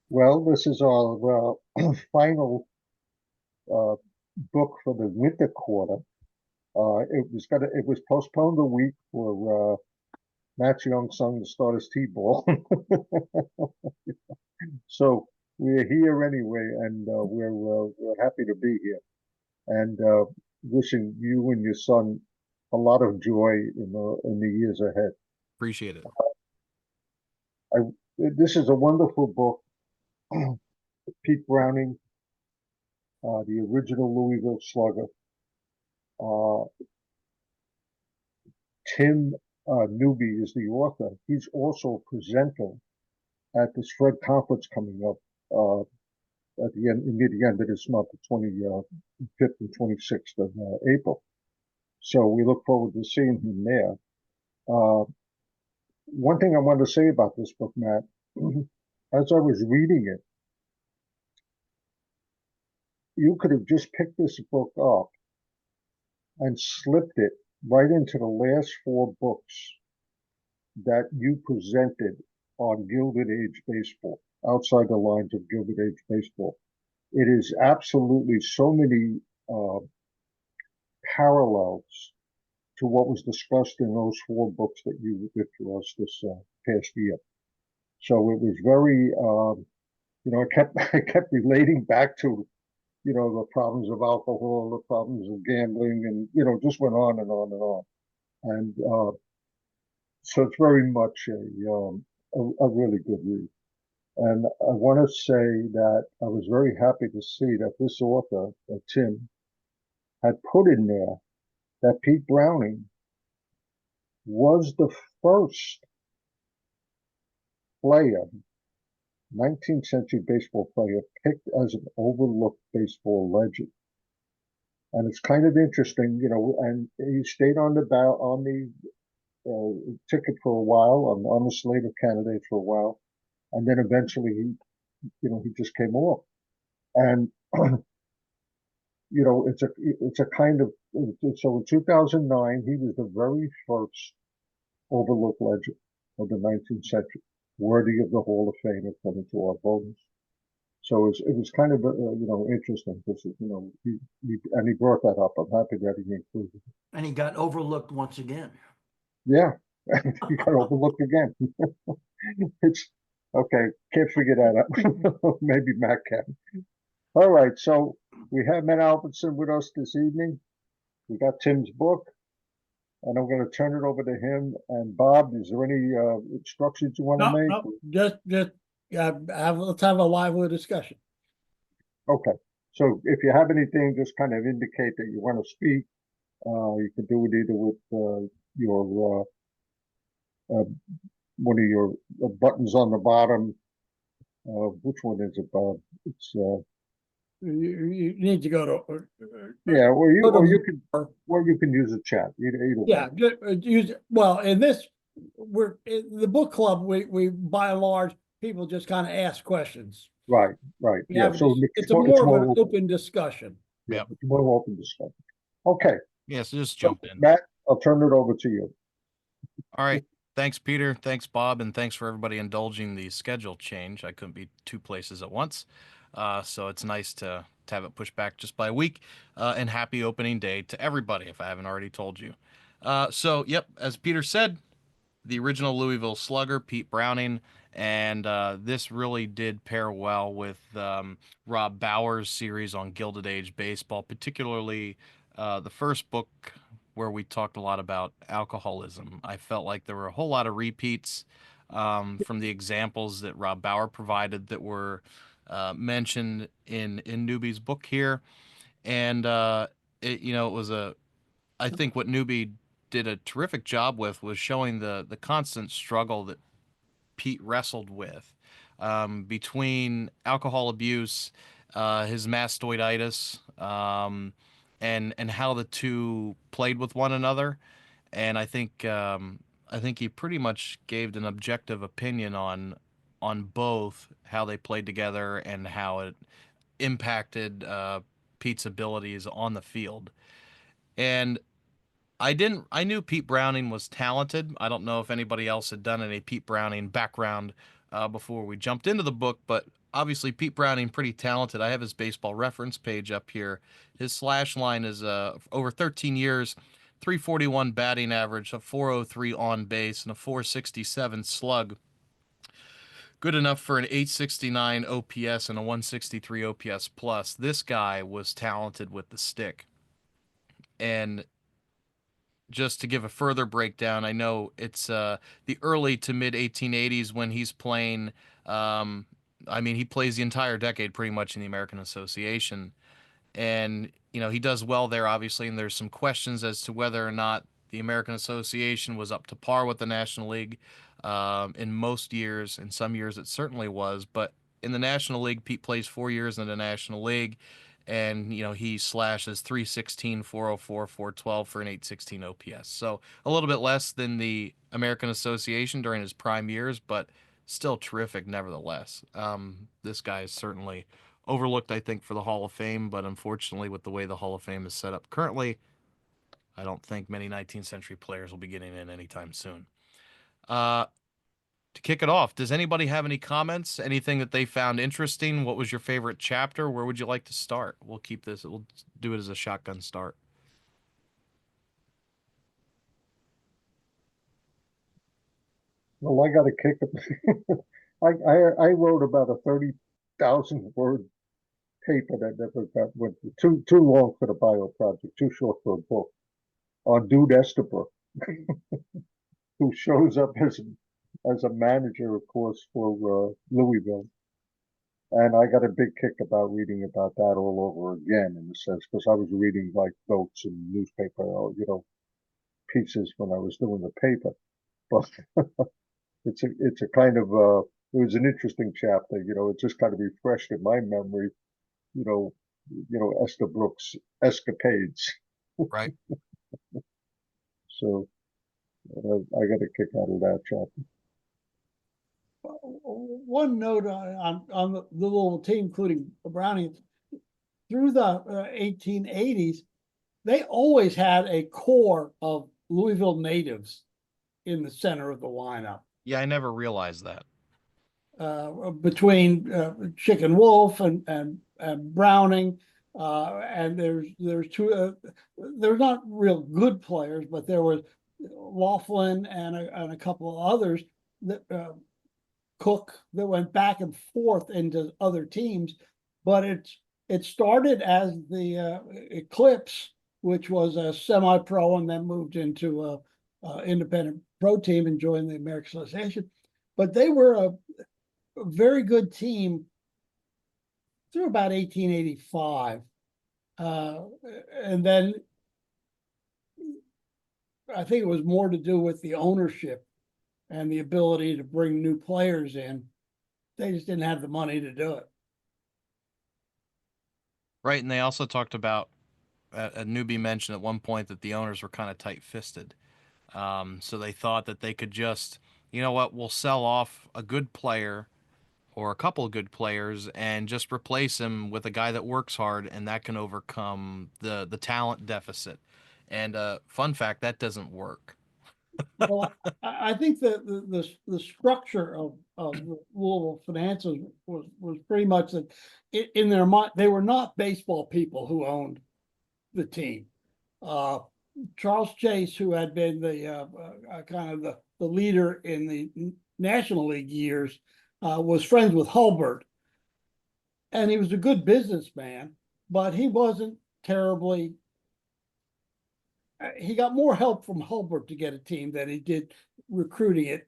Well, this is our final uh, book for the winter quarter. It was postponed a week for Matt's young son to start his t-ball. So we're here anyway, and we're happy to be here, and wishing you and your son a lot of joy in the years ahead. Appreciate it. I This is a wonderful book. Pete Browning, the original Louisville Slugger. Uh, Tim Newby is the author. He's also a presenter at the Shred Conference coming up at the end, near the end of this month, the 25th and 26th of April. So we look forward to seeing him there. Uh, One thing I want to say about this book, Matt, as I was reading it, you could have just picked this book up and slipped it right into the last four books that you presented on Gilded Age Baseball, outside the lines of Gilded Age Baseball. It is absolutely so many uh, parallels to what was discussed in those four books that you did for us this past year. So it was very, I kept relating back to, the problems of alcohol, the problems of gambling, and just went on and on and on. And so it's very much a really good read. And I want to say that I was very happy to see that this author, Tim, had put in there that Pete Browning was the first player, 19th century baseball player, picked as an overlooked baseball legend. And it's kind of interesting, and he stayed on the ticket for a while, on the slate of candidates for a while, and then eventually he just came off. And it's a kind of so in 2009 he was the very first overlooked legend of the 19th century, worthy of the Hall of Fame according to our voters. So it was kind of interesting because he brought that up. I'm happy that he included it. And he got overlooked once again. Yeah, he got overlooked again. It's okay. Can't figure that out. Maybe Matt can. All right, so we have Matt Albertson with us this evening. We got Tim's book, and I'm going to turn it over to him. And Bob, is there any instructions you want to make? Just let's have a lively discussion. Okay. So if you have anything, just kind of indicate that you want to speak. You can do it either with your one of your buttons on the bottom. Which one is it, Bob? It's You need to go to yeah, or you go to you can use a chat. Either yeah. way. Use well in this in the book club. We by and large people just kind of ask questions. Right. Yeah. So it's more of an open discussion. Yeah, it's more open discussion. Okay. Yeah, so just jump in. Matt, I'll turn it over to you. All right. Thanks, Peter. Thanks, Bob. And thanks for everybody indulging the schedule change. I couldn't be two places at once. So it's nice to have it pushed back just by a week. And happy opening day to everybody, if I haven't already told you. Yep, as Peter said, the original Louisville Slugger, Pete Browning. And this really did pair well with Rob Bauer's series on Gilded Age Baseball, particularly the first book where we talked a lot about alcoholism. I felt like there were a whole lot of repeats from the examples that Rob Bauer provided that were mentioned in Newby's book here. And, it was I think what Newby did a terrific job with was showing the constant struggle that Pete wrestled with between alcohol abuse, his mastoiditis, and how the two played with one another. And I think he pretty much gave an objective opinion on both, how they played together and how it impacted Pete's abilities on the field. And I knew Pete Browning was talented. I don't know if anybody else had done any Pete Browning background before we jumped into the book, but obviously Pete Browning, pretty talented. I have his baseball reference page up here. His slash line is over 13 years, 341 batting average, a 403 on base, and a 467 slug. Good enough for an 869 OPS and a 163 OPS plus. This guy was talented with the stick. And just to give a further breakdown, I know it's the early to mid 1880s when he's playing. I mean, he plays the entire decade pretty much in the American Association. And, you know, he does well there, obviously. And there's some questions as to whether or not the American Association was up to par with the National League. In most years, in some years, it certainly was. But in the National League, Pete plays 4 years in the National League. And, you know, he slashes 316, 404, 412 for an 816 OPS. So a little bit less than the American Association during his prime years, but still terrific nevertheless. This guy is certainly overlooked, I think, for the Hall of Fame, but unfortunately, with the way the Hall of Fame is set up currently, I don't think many 19th century players will be getting in anytime soon. To kick it off, does anybody have any comments? Anything that they found interesting? What was your favorite chapter? Where would you like to start? We'll keep this, we'll do it as a shotgun start. Well, I got a kick of I wrote about a 30,000 word paper that never got went through. Too long for the bio project, too short for a book, on Dude Estabrook, who shows up as a manager, of course, for Louisville. And I got a big kick about reading about that all over again, in a sense, because I was reading like notes and newspaper, you know, pieces when I was doing the paper. But it's a kind of it was an interesting chapter. You know, it just kind of refreshed in my memory. You know, Estabrook's escapades. Right. So I got a kick out of that chapter. One note on the little team, including Browning, through the 1880s, they always had a core of Louisville natives in the center of the lineup. Yeah, I never realized that. Between Chicken Wolf and Browning, and there's two. They're not real good players, but there was Laughlin and a couple of others that Cook that went back and forth into other teams. But it started as the Eclipse, which was a semi-pro, and then moved into a independent pro team and joined the American Association. But they were a very good team through about 1885. And then I think it was more to do with the ownership and the ability to bring new players in. They just didn't have the money to do it. Right, and they also talked about, Newby mentioned at one point that the owners were kind of tight-fisted. So they thought that they could just, you know what, we'll sell off a good player or a couple of good players and just replace him with a guy that works hard, and that can overcome the talent deficit. And fun fact, that doesn't work. Well, I think that the structure of the Louisville finances was pretty much that in their mind, they were not baseball people who owned the team. Charles Chase, who had been the kind of the leader in the National League years, was friends with Hulbert, and he was a good businessman, but he wasn't terribly. He got more help from Hulbert to get a team than he did recruiting it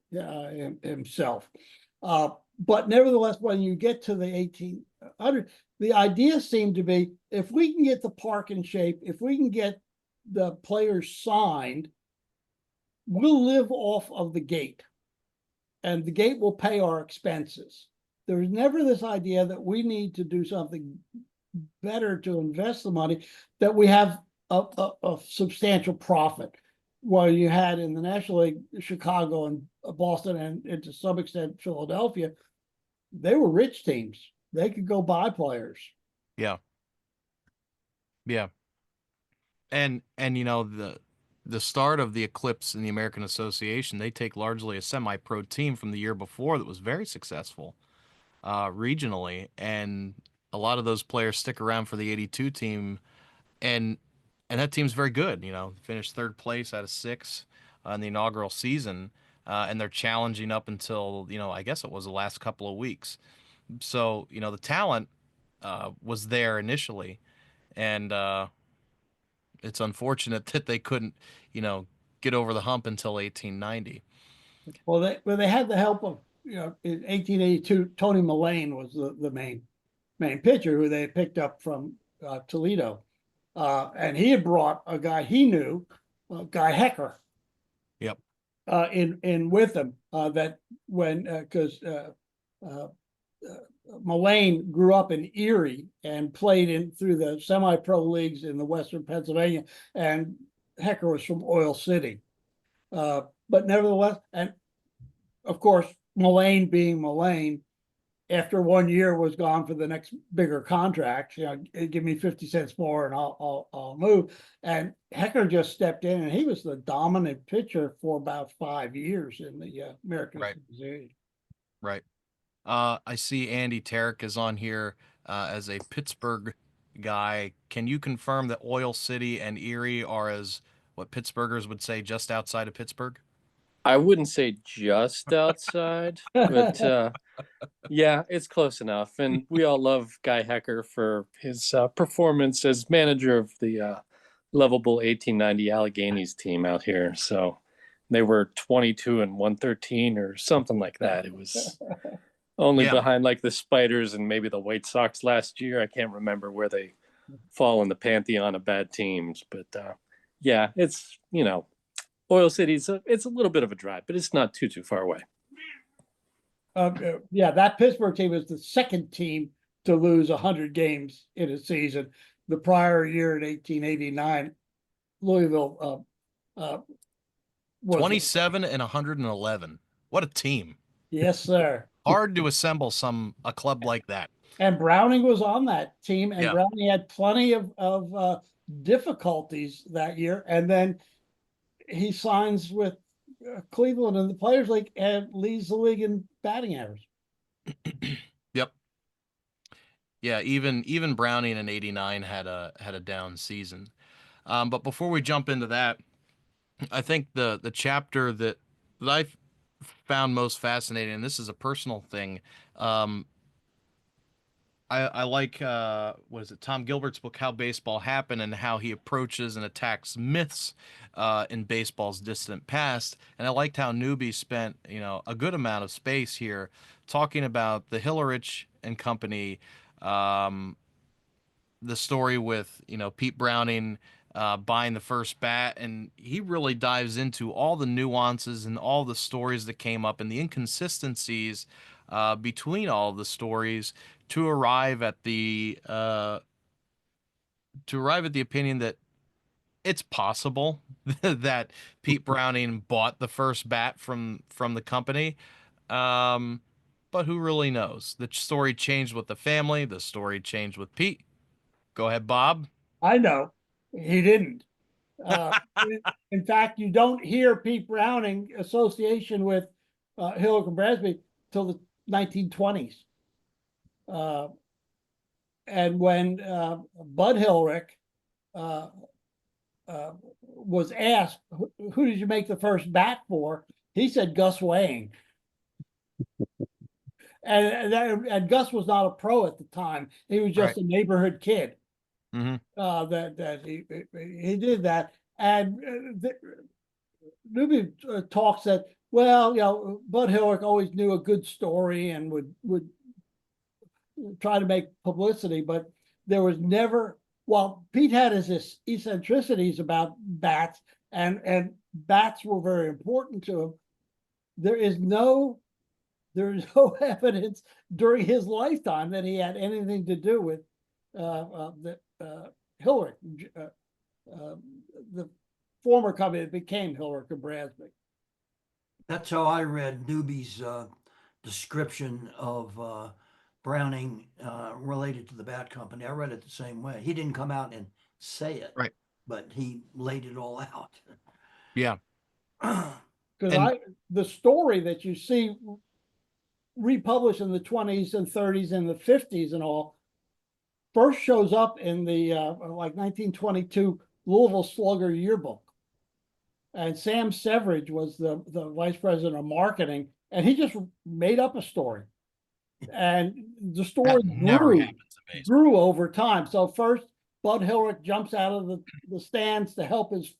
himself. But nevertheless, when you get to the 1800s, the idea seemed to be, if we can get the park in shape, if we can get the players signed, we'll live off of the gate, and the gate will pay our expenses. There was never this idea that we need to do something better to invest the money, that we have a substantial profit. While you had in the National League, Chicago and Boston, and to some extent Philadelphia, they were rich teams. They could go buy players. Yeah. And you know, the start of the Eclipse in the American Association, they take largely a semi-pro team from the year before that was very successful. regionally, and a lot of those players stick around for the 82 team, and that team's very good. Finished third place out of 6 in the inaugural season, and they're challenging up until I guess it was the last couple of weeks. So the talent was there initially, and it's unfortunate that they couldn't get over the hump until 1890. Well, they had the help of, in 1882, Tony Mullane was the main pitcher who they picked up from Toledo. And he had brought a guy he knew, Guy Hecker. Yep. In with him, that when, because Mullane grew up in Erie and played through the semi-pro leagues in the Western Pennsylvania, and Hecker was from Oil City. But nevertheless, and of course, Mullane being Mullane, after 1 year was gone for the next bigger contract. Give me 50 cents more and I'll move. And Hecker just stepped in, and he was the dominant pitcher for about 5 years in the American Association. Right. I see Andy Tarrick is on here as a Pittsburgh guy. Can you confirm that Oil City and Erie are, as what Pittsburghers would say, just outside of Pittsburgh? I wouldn't say just outside, but yeah, it's close enough. And we all love Guy Hecker for his performance as manager of the lovable 1890 Alleghenies team out here. So they were 22-113 or something like that. It was only behind like the Spiders and maybe the White Sox last year. I can't remember where they fall in the pantheon of bad teams, but yeah, it's, Oil City's it's a little bit of a drive, but it's not too far away. Yeah, that Pittsburgh team was the second team to lose 100 games in a season. The prior year in 1889, Louisville was 27 and 111. What a team! Yes, sir. Hard to assemble a club like that. And Browning was on that team, and Browning had plenty of difficulties that year, and then he signs with Cleveland in the Players League and leads the league in batting average. Yep. Yeah, even Browning in '89 had a down season. But before we jump into that, I think the chapter that I found most fascinating, and this is a personal thing. I like what is it, Tom Gilbert's book, How Baseball Happened, and how he approaches and attacks myths in baseball's distant past. And I liked how Newby spent a good amount of space here talking about the Hillerich and Company, the story with Pete Browning buying the first bat, and he really dives into all the nuances and all the stories that came up and the inconsistencies between all the stories to arrive at the opinion that it's possible that Pete Browning bought the first bat from the company. But who really knows? The story changed with the family. The story changed with Pete. Go ahead, Bob. I know. He didn't. In fact, you don't hear Pete Browning association with Hillick and Brasby till the 1920s. And when Bud Hillrick was asked, who did you make the first bat for? He said Gus Wang. And Gus was not a pro at the time. He was just a neighborhood kid. Mm-hmm. That he did that. And Newby talks that, well, Bud Hillrick always knew a good story and would try to make publicity, but there was never, Pete had his eccentricities about bats, and bats were very important to him. There is no evidence during his lifetime that he had anything to do with Hillrick, the former company that became Hillrick and Brasby. That's how I read Newby's description of Browning related to the bat company. I read it the same way. He didn't come out and say it, right? But he laid it all out. Yeah. Because the story that you see republished in the 20s and 30s and the 50s and all, first shows up in the like 1922 Louisville Slugger yearbook. And Sam Severidge was the vice president of marketing, and he just made up a story. And the story That never grew, happens in baseball. grew over time. So first, Bud Hilrich jumps out of the stands to help his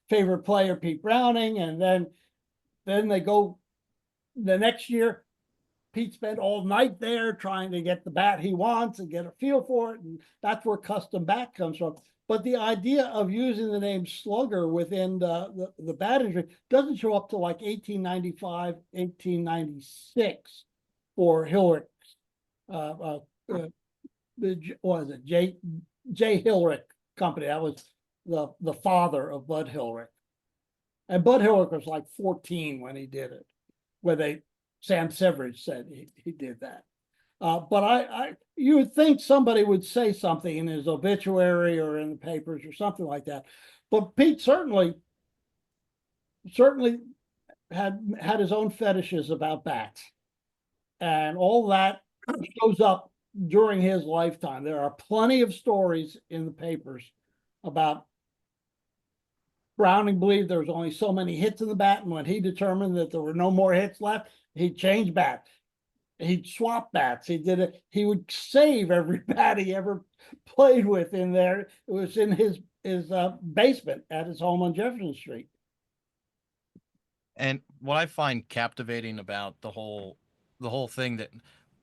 favorite player, Pete Browning, and then they go the next year. Pete spent all night there trying to get the bat he wants and get a feel for it, and that's where custom bat comes from. But the idea of using the name Slugger within the bat industry doesn't show up till like 1895, 1896 for Hilrich. What was it? J. Hilrich Company. That was the father of Bud Hilrich. And Bud Hilrich was like 14 when he did it, where Sam Severidge said he did that. But you would think somebody would say something in his obituary or in the papers or something like that. But Pete certainly had his own fetishes about bats. And all that shows up during his lifetime. There are plenty of stories in the papers about Browning believed there was only so many hits in the bat, and when he determined that there were no more hits left, he'd change bats. He'd swap bats. He did it. He would save every bat he ever played with in there. It was in his basement at his home on Jefferson Street. And what I find captivating about the whole thing, that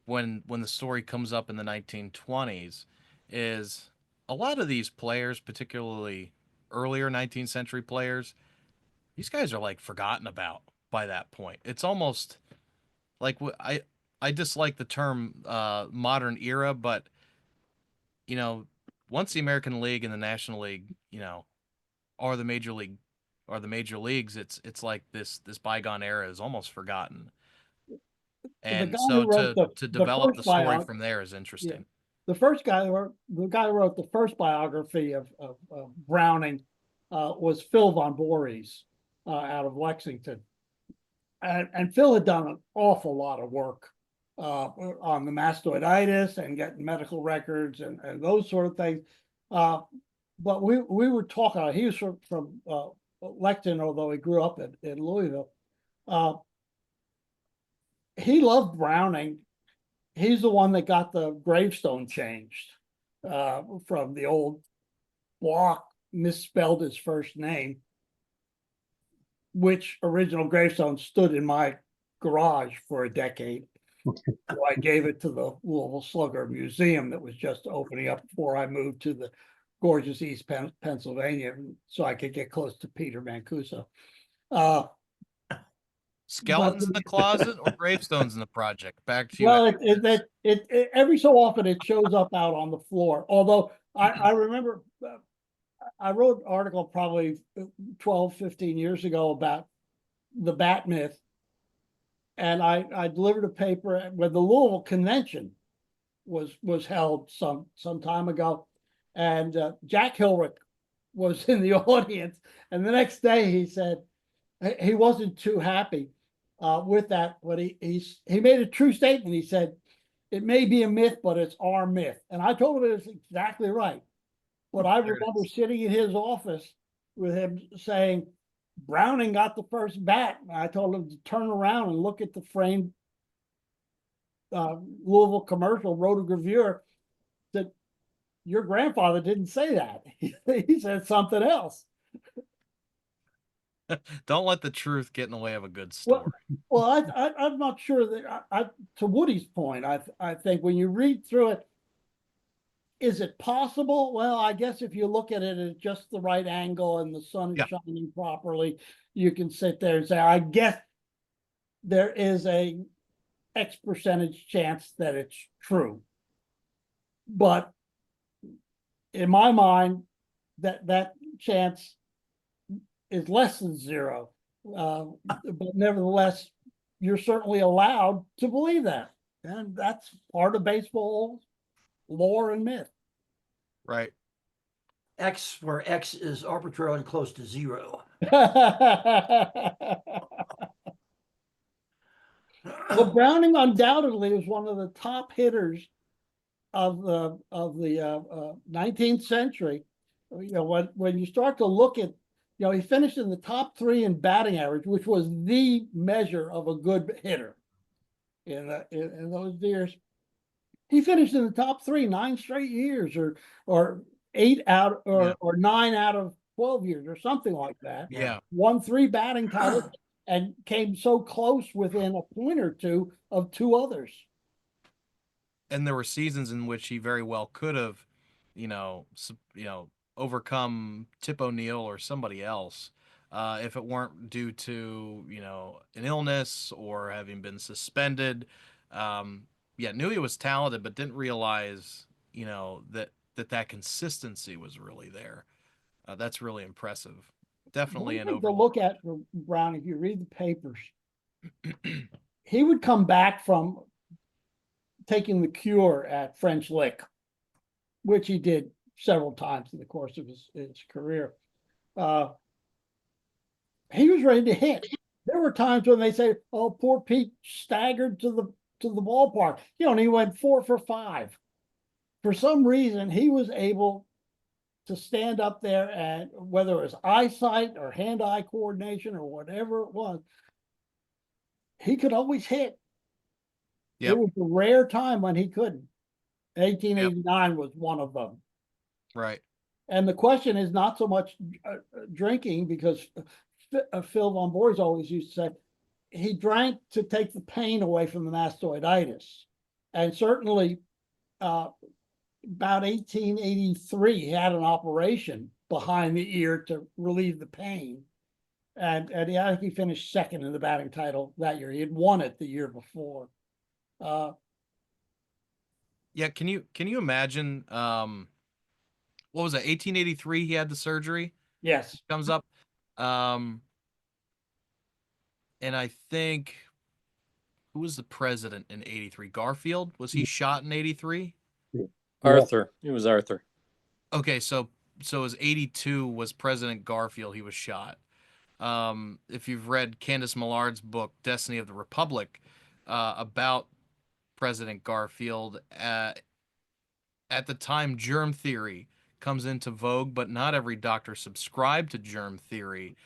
when the story comes up in the 1920s, is a lot of these players, particularly earlier 19th century players, these guys are like forgotten about by that point. It's almost like, I dislike the term modern era, but once the American League and the National League, are the major leagues, it's like this bygone era is almost forgotten. And so to develop the story from there is interesting. The guy who wrote the first biography of Browning was Phil Von Voorhees out of Lexington. And Phil had done an awful lot of work on the mastoiditis and getting medical records and those sort of things. But we were talking, he was from Lexington, although he grew up in Louisville. He loved Browning. He's the one that got the gravestone changed from the old block, misspelled his first name, which original gravestone stood in my garage for a decade. So I gave it to the Louisville Slugger Museum that was just opening up before I moved to the gorgeous East Pennsylvania, so I could get close to Peter Mancuso. Skeletons in the closet or gravestones in the project? Back to you. Well, it every so often it shows up out on the floor. Although I remember I wrote an article probably 12, 15 years ago about the bat myth. And I delivered a paper when the Louisville Convention was held some time ago. And Jack Hilrich was in the audience. And the next day he said he wasn't too happy with that. But he made a true statement. He said, it may be a myth, but it's our myth. And I told him it was exactly right. But I remember sitting in his office with him saying, Browning got the first bat. I told him to turn around and look at the framed Louisville commercial, rotogravure, that your grandfather didn't say that. He said something else. Don't let the truth get in the way of a good story. Well, I'm not sure that to Woody's point, I think when you read through it, is it possible? Well, I guess if you look at it at just the right angle and the sun is shining properly, you can sit there and say, I guess there is a X percentage chance that it's true. But in my mind, that chance is less than zero. But nevertheless, you're certainly allowed to believe that. And that's part of baseball lore and myth. Right. X, where X is arbitrarily close to zero. Well, Browning undoubtedly was one of the top hitters of the 19th century. You know, when you start to look at, you know, he finished in the top 3 in batting average, which was the measure of a good hitter in those years. He finished in the top 3 9 straight years, or 8 out or 9 out of 12 years, or something like that. Yeah. Won 3 batting titles and came so close within a point or two of 2 others. And there were seasons in which he very well could have, you know, overcome Tip O'Neill or somebody else, if it weren't due to, you know, an illness or having been suspended. Yeah, knew he was talented, but didn't realize, you know, that consistency was really there. That's really impressive. Definitely One an thing to overlook. look at for Brown, if you read the papers, he would come back from taking the cure at French Lick, which he did several times in the course of his career. He was ready to hit. There were times when they say, "Oh, poor Pete staggered to the ballpark," you know, and he went 4 for 5. For some reason, he was able to stand up there, and whether it was eyesight or hand-eye coordination or whatever it was, he could always hit. Yep. It was a rare time when he couldn't. 1889 was one of them. Right. And the question is not so much drinking, because Phil Von Boys always used to say he drank to take the pain away from the mastoiditis. And certainly about 1883, he had an operation behind the ear to relieve the pain. And I think he finished second in the batting title that year. He had won it the year before. Yeah, can you imagine, what was it, 1883 he had the surgery? Yes. Comes up. And I think, who was the president in 83? Garfield? Was he shot in 83? Arthur. It was Arthur. Okay, so as 82 was President Garfield, he was shot. If you've read Candace Millard's book, Destiny of the Republic, about President Garfield, at the time, germ theory comes into vogue, but not every doctor subscribed to germ theory.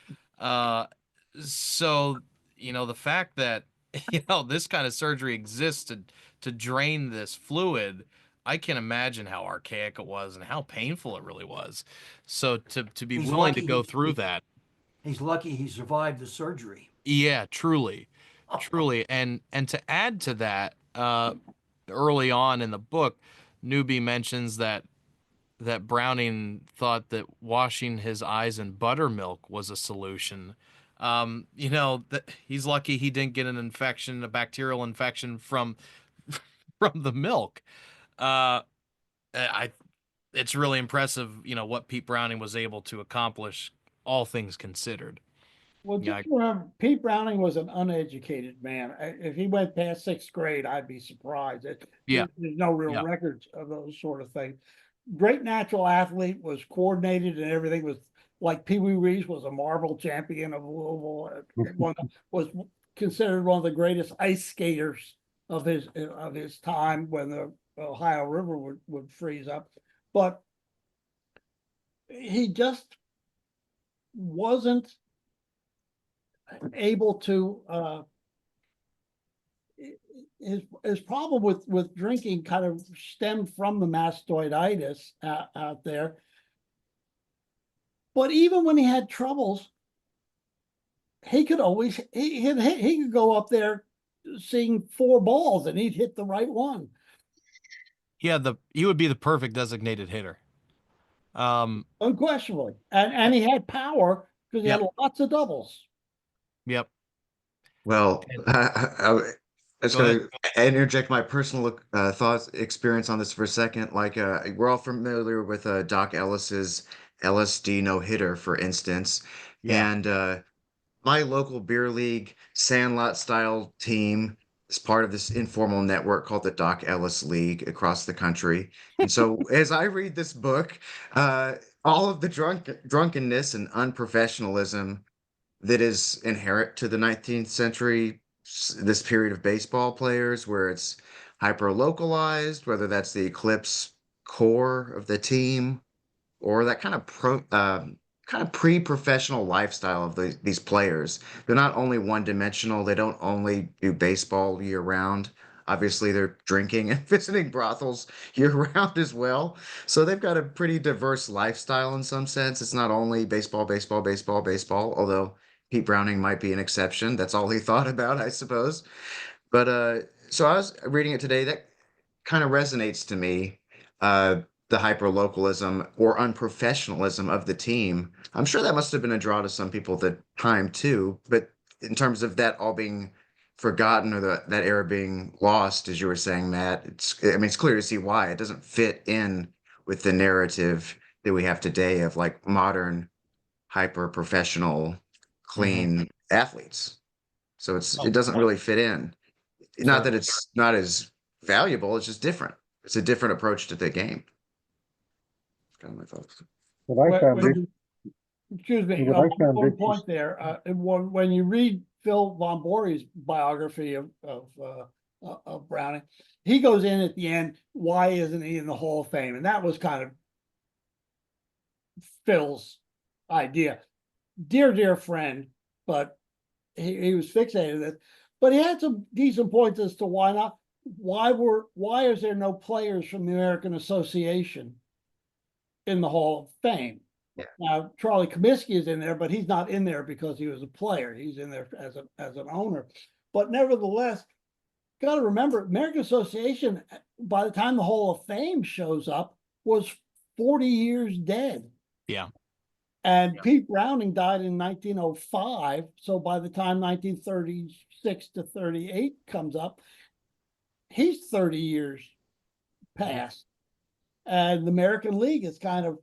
So, you know, the fact that, you know, this kind of surgery exists to drain this fluid, I can imagine how archaic it was and how painful it really was. So to be He's willing to lucky go he- through that. He's lucky he survived the surgery. Yeah, truly. Truly. And to add to that, early on in the book, Newby mentions that Browning thought that washing his eyes in buttermilk was a solution. You know, that he's lucky he didn't get an infection, a bacterial infection from the milk. It's really impressive, you know, what Pete Browning was able to accomplish, all things considered. Well, Yeah, just remember, Pete Browning was an uneducated man. If he went past 6th grade, I'd be surprised. Yeah. There's no real Yeah. records of those sort of things. Great natural athlete, was coordinated, and everything was like Pee Wee Reese was a marble champion of Louisville. Was considered one of the greatest ice skaters of his time when the Ohio River would freeze up. But he just wasn't able to his problem with drinking kind of stemmed from the mastoiditis out there. But even when he had troubles, he could always he could go up there seeing 4 balls and he'd hit the right one. Yeah, he would be the perfect designated hitter. Unquestionably. And he had power because he had lots of doubles. Yep. Well, I was Go going to interject my personal thoughts, experience on this for a second. Like, we're all familiar with Doc Ellis's LSD no-hitter, for instance. Yeah. And my local beer league sandlot style team is part of this informal network called the Doc Ellis League across the country. And so as I read this book, all of the drunkenness and unprofessionalism that is inherent to the 19th century this period of baseball players where it's hyper localized, whether that's the Eclipse core of the team or that kind of pre-professional lifestyle of these players. They're not only one-dimensional. They don't only do baseball year round. Obviously, they're drinking and visiting brothels year round as well. So they've got a pretty diverse lifestyle in some sense. It's not only baseball, baseball, baseball, baseball, although Pete Browning might be an exception. That's all he thought about, I suppose. But so I was reading it today. That kind of resonates to me. The hyper localism or unprofessionalism of the team. I'm sure that must have been a draw to some people at the time too. But in terms of that all being forgotten or that era being lost, as you were saying, Matt, I mean, it's clear to see why it doesn't fit in with the narrative that we have today of like modern, hyper professional, clean athletes. So it doesn't really fit in. Not that it's not as valuable, it's just different. It's a different approach to the game. Kind of my thoughts. What I found When- excuse me, what I found one point interesting- there, when you read Phil Von Borey's biography of Browning, he goes in at the end, why isn't he in the Hall of Fame? And that was kind of Phil's idea. Dear friend, but he was fixated with it. But he had some decent points as to why not. Why is there no players from the American Association in the Hall of Fame? Yeah. Now, Charlie Comiskey is in there, but he's not in there because he was a player. He's in there as an owner. But nevertheless, got to remember, American Association, by the time the Hall of Fame shows up, was 40 years dead. Yeah. And Pete Browning died in 1905. So by the time 1936 to 38 comes up, he's 30 years past. And the American League has kind of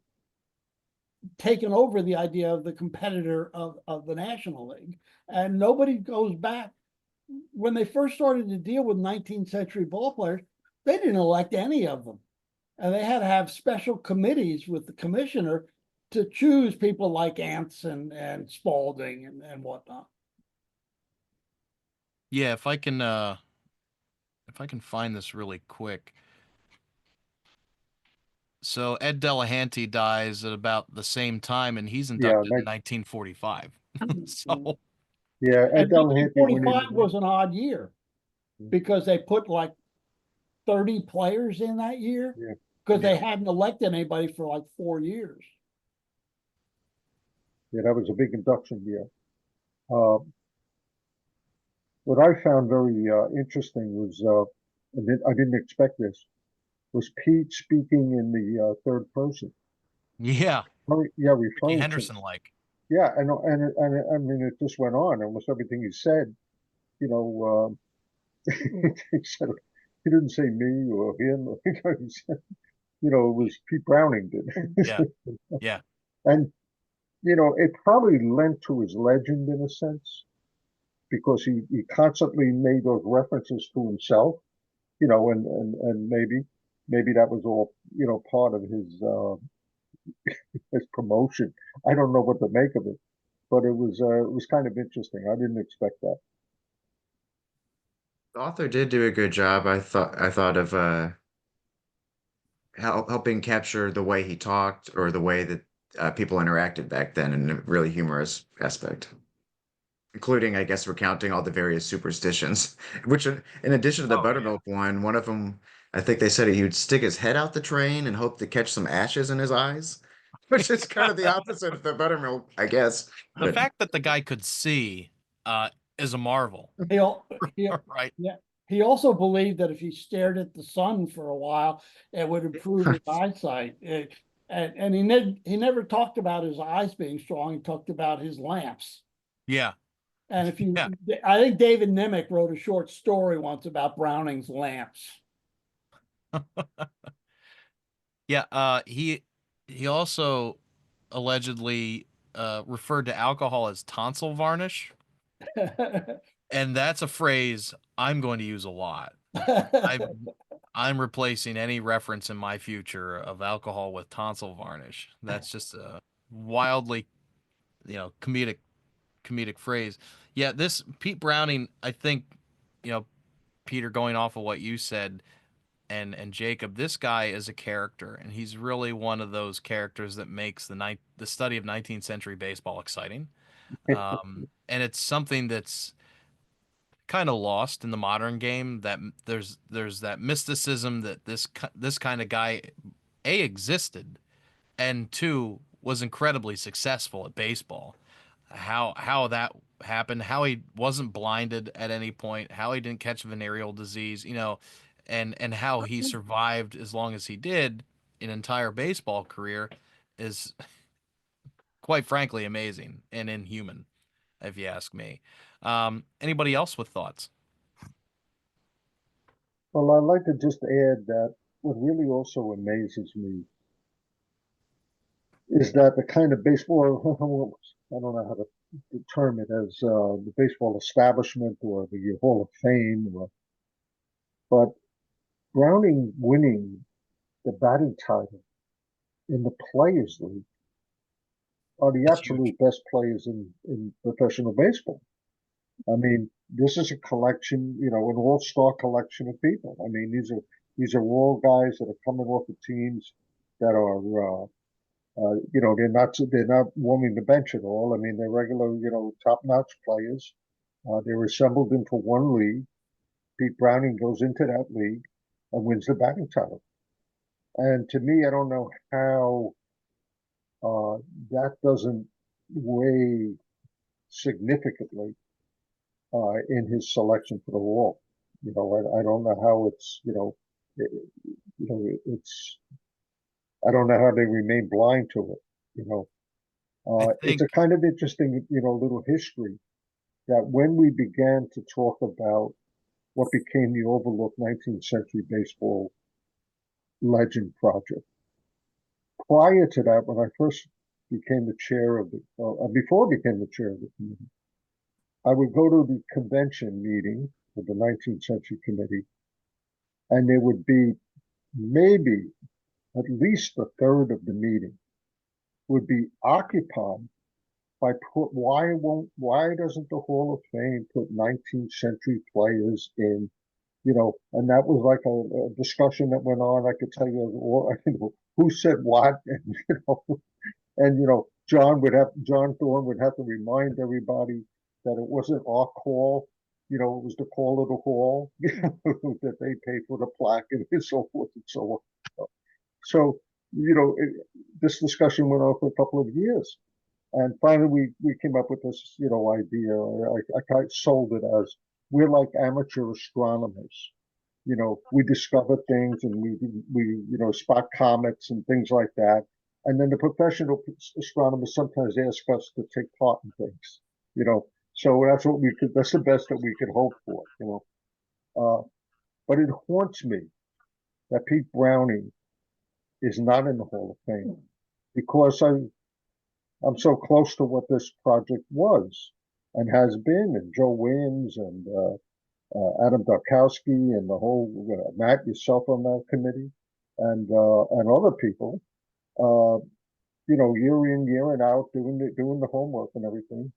taken over the idea of the competitor of the National League. And nobody goes back. When they first started to deal with 19th century ball players, they didn't elect any of them. And they had to have special committees with the commissioner to choose people like Ants and Spalding and whatnot. Yeah, if I can find this really quick. So Ed Delahanty dies at about the same time, and he's inducted in 1945. So Yeah, Ed And Delahanty went in. 1945 was an odd year because they put like 30 players in that year Yeah. because they hadn't elected anybody for like 4 years. Yeah, that was a big induction year. What I found very interesting was, I didn't expect this, was Pete speaking in the third person. yeah, Yeah, Ricky referring Henderson to. like. Yeah, and I mean, it just went on. Almost everything he said, you know, he said, he didn't say me or him. He said, you know, it was Pete Browning did. Yeah, yeah, And, you know, it probably lent to his legend in a sense, because he constantly made those references to himself, you know, and maybe that was all, you know, part of his promotion. I don't know what to make of it, but it was kind of interesting. I didn't expect that. The author did do a good job. I thought of helping capture the way he talked or the way that people interacted back then in a really humorous aspect, including, I guess, recounting all the various superstitions. Which, in addition to the Oh, yeah. buttermilk one of them, I think they said he would stick his head out the train and hope to catch some ashes in his eyes, which is kind of the opposite of the buttermilk, I guess. The But fact that the guy could see is a marvel, He, he, right? he also believed that if he stared at the sun for a while, it would improve his eyesight. And he never talked about his eyes being strong. He talked about his lamps. Yeah, And if you, Yeah. I think David Nimmick wrote a short story once about Browning's lamps. yeah. He also allegedly referred to alcohol as tonsil varnish, and that's a phrase I'm going to use a lot. I'm replacing any reference in my future of alcohol with tonsil varnish. That's just a wildly, comedic phrase. Yeah, this Pete Browning, I think you know, Peter, going off of what you said, and Jacob, this guy is a character, and he's really one of those characters that makes the study of 19th century baseball exciting. And it's something that's kind of lost in the modern game, that there's that mysticism that this kind of guy existed, and two, was incredibly successful at baseball. How that happened, how he wasn't blinded at any point, how he didn't catch venereal disease, and how he survived as long as he did an entire baseball career is quite frankly amazing and inhuman, if you ask me. Anybody else with thoughts? Well, I'd like to just add that what really also amazes me is that the kind of baseball, I don't know how to term it as the baseball establishment or the Hall of Fame, but Browning winning the batting title in the Players League are the That's huge. absolute best players in professional baseball. I mean, this is a collection, an all-star collection of people. I mean, these are all guys that are coming off of teams that are they're not warming the bench at all. I mean, they're regular, top-notch players. They're assembled into one league. Pete Browning goes into that league and wins the batting title. And to me, I don't know how that doesn't weigh significantly in his selection for the Hall. I don't know how it's I don't know how they remain blind to it. It's a think kind of interesting, little history that when we began to talk about what became the overlooked 19th century baseball legend project, prior to that, when I first became the chair of before I became the chair of the committee, I would go to the convention meeting of the 19th century committee, and there would be maybe at least a third of the meeting would be occupied by why doesn't the Hall of Fame put 19th century players in, and that was like a discussion that went on. I could tell you who said what, and John Thorne would have to remind everybody that it wasn't our call, it was the call of the hall, that they paid for the plaque and so forth and so on. So, this discussion went on for a couple of years. And finally, we came up with this, idea. I kind of sold it as we're like amateur astronomers. We discover things and we spot comets and things like that. And then the professional astronomers sometimes ask us to take part in things. So that's the best that we could hope for. But it haunts me that Pete Browning is not in the Hall of Fame because I'm so close to what this project was and has been, and Joe Williams and Adam Darkowski and the whole Matt, yourself on that committee, and other people, year in year and out doing the homework and everything.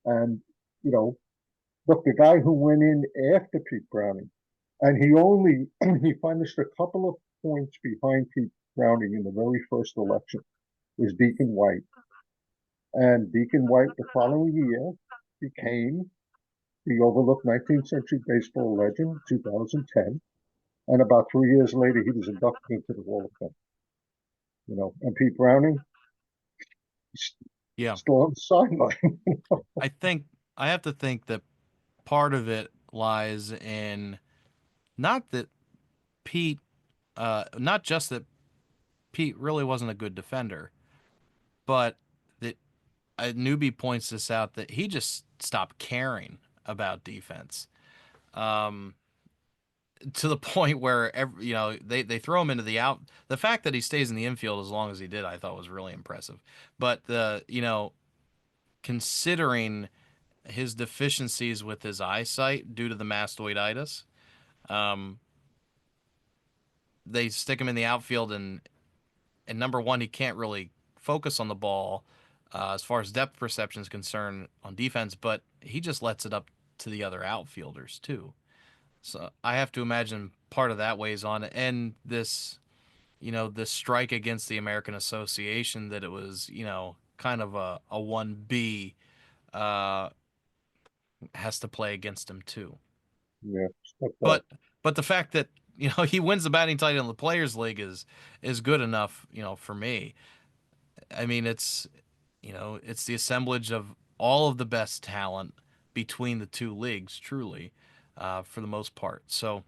And look, the guy who went in after Pete Browning, and he finished a couple of points behind Pete Browning in the very first election, was Deacon White. And Deacon White, the following year, became the overlooked 19th century baseball legend, 2010. And about 3 years later, he was inducted into the Hall of Fame. And Pete Browning, Yeah, still on the sideline. I have to think that part of it lies in not that Pete, not just that Pete really wasn't a good defender, but that Newby points this out, that he just stopped caring about defense. To the point where they throw him into the out. The fact that he stays in the infield as long as he did, I thought was really impressive. But considering his deficiencies with his eyesight due to the mastoiditis, they stick him in the outfield, and number one, he can't really focus on the ball as far as depth perception is concerned on defense, but he just lets it up to the other outfielders too. So I have to imagine part of that weighs on it. And this, this strike against the American Association, that it was, kind of a 1B, uh, has to play against him too. Yeah. Stuff But the fact that, he wins the batting title in the Players League is good enough, for me. I mean, it's the assemblage of all of the best talent between the two leagues, truly, for the most part. So,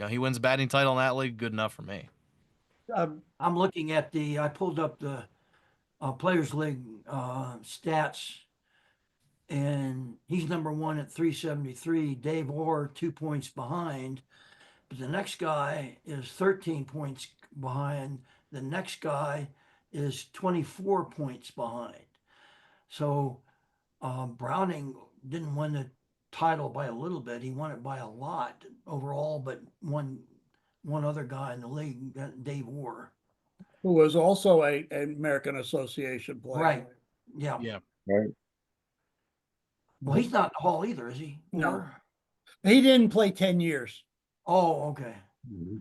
he wins a batting title in that league, good enough for me. I'm looking at I pulled up the Players League stats, and he's number one at 373. Dave Orr 2 points behind, but the next guy is 13 points behind. The next guy is 24 points behind. So Browning didn't win the title by a little bit. He won it by a lot overall, but one other guy in the league, Dave Orr. Who was also an American Association player. Right. Yeah. Yeah. right. Well, he's not in the hall either, is he? No. Orr? He didn't play 10 years. Oh, okay. Mhm.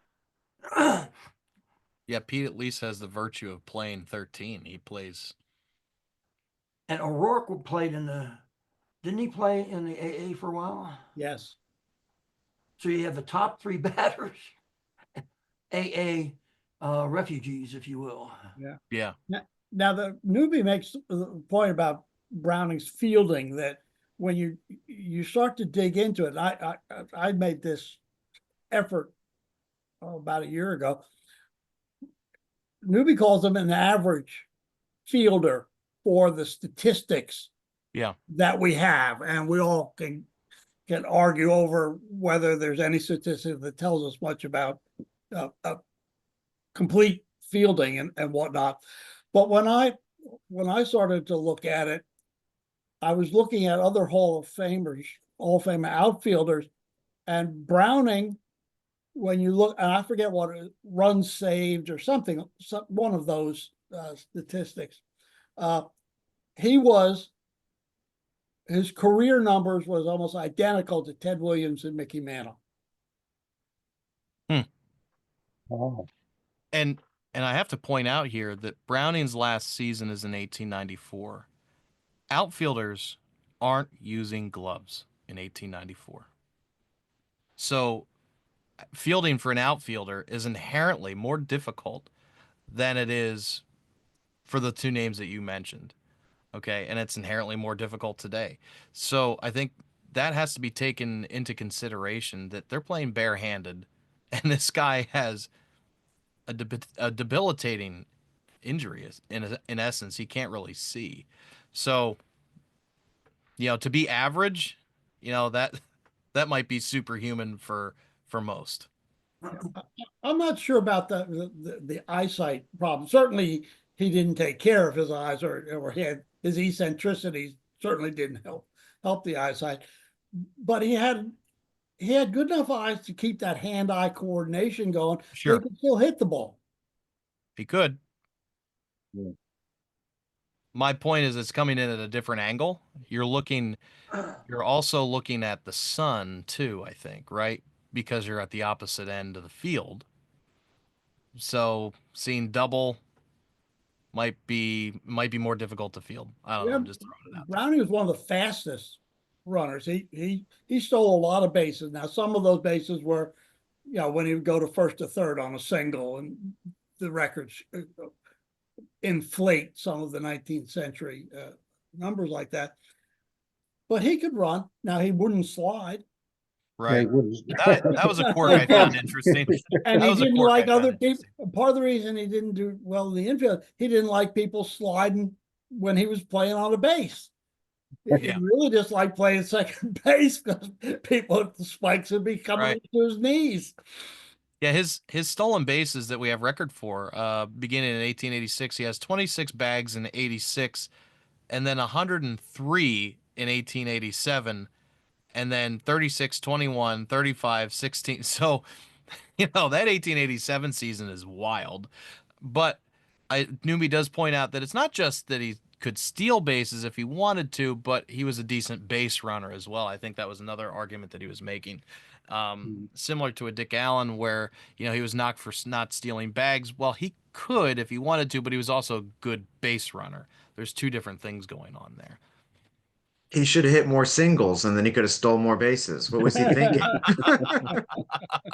Yeah, Pete at least has the virtue of playing 13. He plays. And O'Rourke played didn't he play in the AA for a while? Yes. So you have the top three batters, AA refugees, if you will. Yeah. Now the Newby makes the point about Browning's fielding, that when you start to dig into it, I made this effort about a year ago. Newby calls him an average fielder for the statistics Yeah. that we have, and we all can argue over whether there's any statistic that tells us much about complete fielding and whatnot. But when I started to look at it, I was looking at other Hall of Fame outfielders, and Browning, when you look, and I forget what runs saved or something, one of those statistics, his career numbers was almost identical to Ted Williams and Mickey Mantle. Wow. And I have to point out here that Browning's last season is in 1894. Outfielders aren't using gloves in 1894. So fielding for an outfielder is inherently more difficult than it is for the two names that you mentioned. Okay. And it's inherently more difficult today. So I think that has to be taken into consideration, that they're playing barehanded, and this guy has a debilitating injury. In essence, he can't really see. So, to be average, that might be superhuman for most. I'm not sure about the eyesight problem. Certainly, he didn't take care of his eyes, or he had his eccentricities certainly didn't help the eyesight. But he had good enough eyes to keep that hand-eye coordination going. Sure. He could still hit the ball. He could. Yeah. My point is, it's coming in at a different angle. You're also looking at the sun too, I think, right? Because you're at the opposite end of the field. So seeing double might be more difficult to field. I don't know. I'm just throwing it out. Browning was one of the fastest runners. He stole a lot of bases. Now, some of those bases were, when he would go to first to third on a single, and the records inflate some of the 19th century numbers like that. But he could run. Now, he wouldn't slide. Right. Yeah, That was a quirk I found interesting. And That he was a didn't quirk I like found other people. interesting. Part of the reason he didn't do well in the infield, he didn't like people sliding when he was playing on a base. He Yeah. really just liked playing second base, because people at the spikes would be coming Right. to his knees. Yeah, his stolen bases that we have record for, beginning in 1886, he has 26 bags in 86, and then 103 in 1887, and then 36, 21, 35, 16. So, that 1887 season is wild. But Newby does point out that it's not just that he could steal bases if he wanted to, but he was a decent base runner as well. I think that was another argument that he was making. Similar to a Dick Allen where, you know, he was knocked for not stealing bags. Well, he could if he wanted to, but he was also a good base runner. There's two different things going on there. He should have hit more singles and then he could have stole more bases. What was he thinking?